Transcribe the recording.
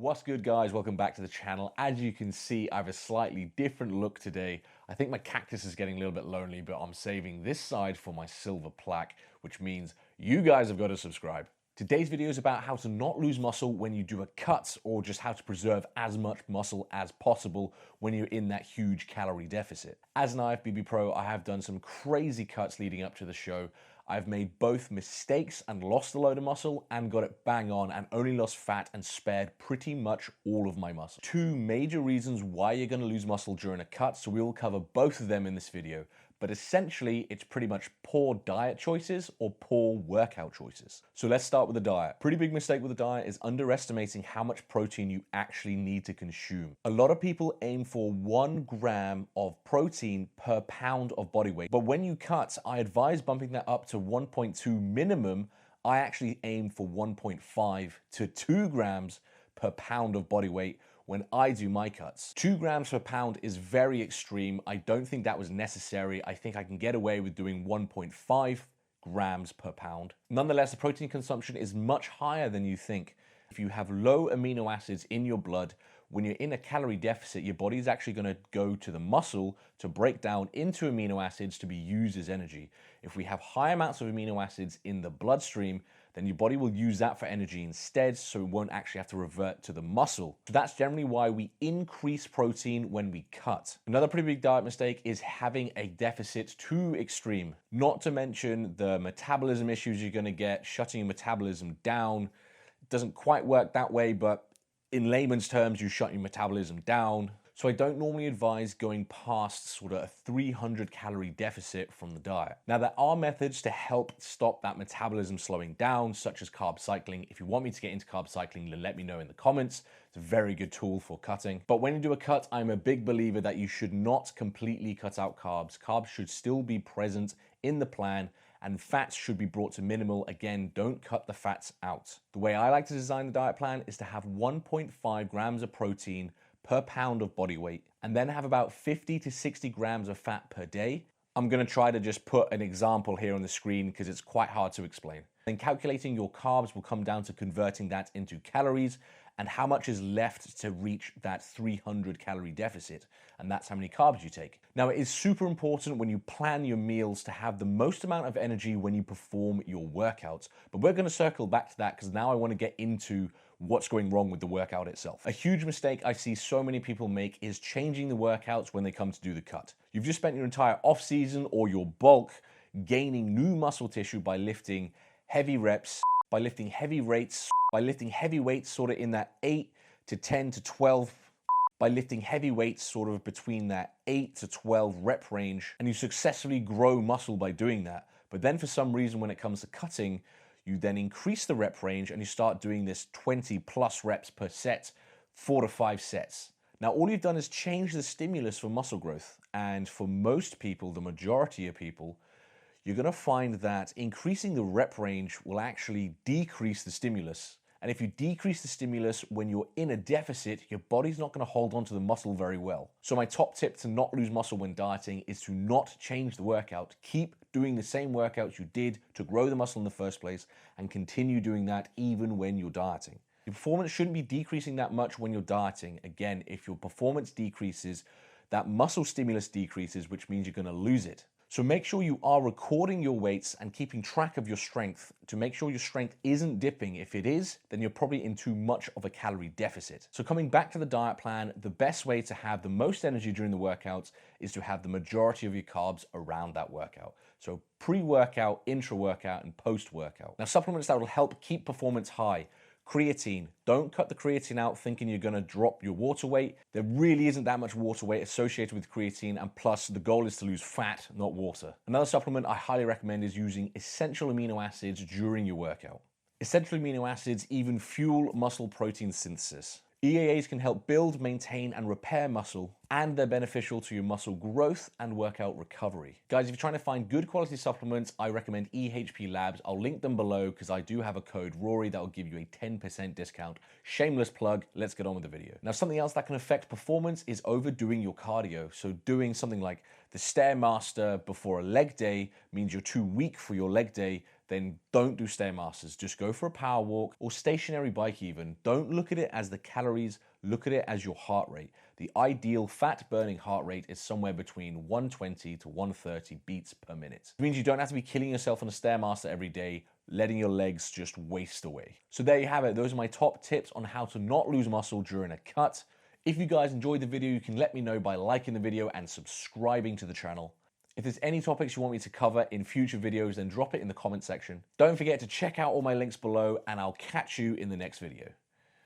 What's good, guys? Welcome back to the channel. As you can see, I have a slightly different look today. I think my cactus is getting a little bit lonely, but I'm saving this side for my silver plaque, which means you guys have got to subscribe. Today's video is about how to not lose muscle when you do a cut, or just how to preserve as much muscle as possible when you're in that huge calorie deficit. As an IFBB pro, I have done some crazy cuts leading up to the show. I've made both mistakes and lost a load of muscle and got it bang on and only lost fat and spared pretty much all of my muscle. Two major reasons why you're going to lose muscle during a cut, so we will cover both of them in this video. But essentially, it's pretty much poor diet choices or poor workout choices. So let's start with the diet. Pretty big mistake with the diet is underestimating how much protein you actually need to consume. A lot of people aim for 1 gram of protein per pound of body weight. But when you cut, I advise bumping that up to 1.2 minimum. I actually aim for 1.5 to 2 grams per pound of body weight when I do my cuts. 2 grams per pound is very extreme. I don't think that was necessary. I think I can get away with doing 1.5 grams per pound. Nonetheless, the protein consumption is much higher than you think. If you have low amino acids in your blood, when you're in a calorie deficit, your body is actually going to go to the muscle to break down into amino acids to be used as energy. If we have high amounts of amino acids in the bloodstream, then your body will use that for energy instead, so it won't actually have to revert to the muscle. So that's generally why we increase protein when we cut. Another pretty big diet mistake is having a deficit too extreme. Not to mention the metabolism issues you're going to get, shutting your metabolism down. It doesn't quite work that way, but in layman's terms, you shut your metabolism down. So I don't normally advise going past sort of a 300 calorie deficit from the diet. Now, there are methods to help stop that metabolism slowing down, such as carb cycling. If you want me to get into carb cycling, then let me know in the comments. It's a very good tool for cutting. But when you do a cut, I'm a big believer that you should not completely cut out carbs. Carbs should still be present in the plan, and fats should be brought to minimal. Again, don't cut the fats out. The way I like to design the diet plan is to have 1.5 grams of protein per pound of body weight, and then have about 50 to 60 grams of fat per day. I'm going to try to just put an example here on the screen because it's quite hard to explain. Then calculating your carbs will come down to converting that into calories and how much is left to reach that 300 calorie deficit. And that's how many carbs you take. Now, it is super important when you plan your meals to have the most amount of energy when you perform your workouts. But we're going to circle back to that because now I want to get into what's going wrong with the workout itself. A huge mistake I see so many people make is changing the workouts when they come to do the cut. You've just spent your entire off season or your bulk gaining new muscle tissue by lifting heavy reps, by lifting heavy rates, by lifting heavy weights sort of in that 8 to 10 to 12, by lifting heavy weights sort of between that 8 to 12 rep range, and you successfully grow muscle by doing that. But then for some reason when it comes to cutting, you then increase the rep range and you start doing this 20 plus reps per set, 4 to 5 sets. Now, all you've done is change the stimulus for muscle growth. And for most people, the majority of people, you're going to find that increasing the rep range will actually decrease the stimulus. And if you decrease the stimulus when you're in a deficit, your body's not going to hold on to the muscle very well. So my top tip to not lose muscle when dieting is to not change the workout. Keep doing the same workouts you did to grow the muscle in the first place and continue doing that even when you're dieting. Your performance shouldn't be decreasing that much when you're dieting. Again, if your performance decreases, that muscle stimulus decreases, which means you're going to lose it. So make sure you are recording your weights and keeping track of your strength to make sure your strength isn't dipping. If it is, then you're probably in too much of a calorie deficit. So coming back to the diet plan, the best way to have the most energy during the workouts is to have the majority of your carbs around that workout. So pre-workout, intra-workout, and post-workout. Now, supplements that will help keep performance high. Creatine. Don't cut the creatine out thinking you're going to drop your water weight. There really isn't that much water weight associated with creatine, and plus the goal is to lose fat, not water. Another supplement I highly recommend is using essential amino acids during your workout. Essential amino acids even fuel muscle protein synthesis. EAAs can help build, maintain, and repair muscle, and they're beneficial to your muscle growth and workout recovery. Guys, if you're trying to find good quality supplements, I recommend EHPLabs. I'll link them below because I do have a code Rory that will give you a 10% discount. Shameless plug, let's get on with the video. Now, something else that can affect performance is overdoing your cardio. So doing something like the Stairmaster before a leg day means you're too weak for your leg day. then don't do Stairmasters. Just go for a power walk or stationary bike even. Don't look at it as the calories, look at it as your heart rate. The ideal fat burning heart rate is somewhere between 120 to 130 beats per minute. It means you don't have to be killing yourself on a Stairmaster every day, letting your legs just waste away. So there you have it. Those are my top tips on how to not lose muscle during a cut. If you guys enjoyed the video, you can let me know by liking the video and subscribing to the channel. If there's any topics you want me to cover in future videos, then drop it in the comment section. Don't forget to check out all my links below, and I'll catch you in the next video.